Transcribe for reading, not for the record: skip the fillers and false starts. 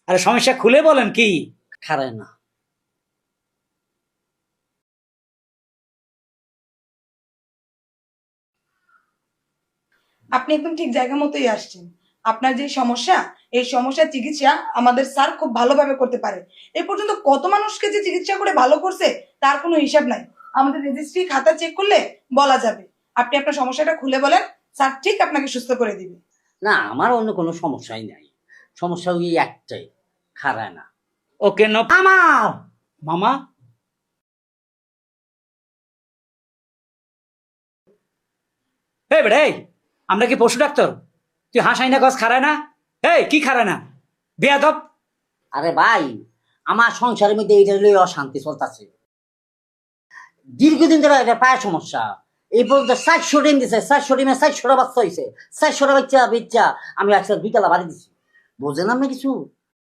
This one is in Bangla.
আরে সমস্যা খুলে বলেন কি? খারায় না। আপনি একদম ঠিক জায়গা মতোই আসছেন। আপনার যে সমস্যা, এই সমস্যার চিকিৎসা আমাদের স্যার খুব ভালোভাবে করতে পারে। এ পর্যন্ত কত মানুষকে যে চিকিৎসা করে ভালো করছে তার কোনো হিসাব নাই। আমাদের রেজিস্ট্রি খাতা চেক করলে বলা যাবে। আপনি আপনার সমস্যাটা খুলে বলেন, স্যার ঠিক আপনাকে সুস্থ করে দিবে। না, আমার অন্য কোনো সমস্যাই নাই। সমস্যা ওই একটাই, খারায় না। Okay no. আমার মামা, এই বেড়ে আমরা কি পশু ডাক্তার? তুই হাসাই না গছ খারায় না? এই কি খারায় না? বেয়াদব। আরে ভাই, আমার সংসারের মধ্যে এইটা লই অশান্তি চলতেছে দীর্ঘদিন ধরে। এটা পায়ের সমস্যা। এই পর্যন্ত 400 ডিম দিছে, 400 ডিমে 400টা বাচ্চা হয়েছে। 400টা বাচ্চা আমি একসাথে 2 তলা বাড়ি দিছি। বোঝেন আপনি কিছু?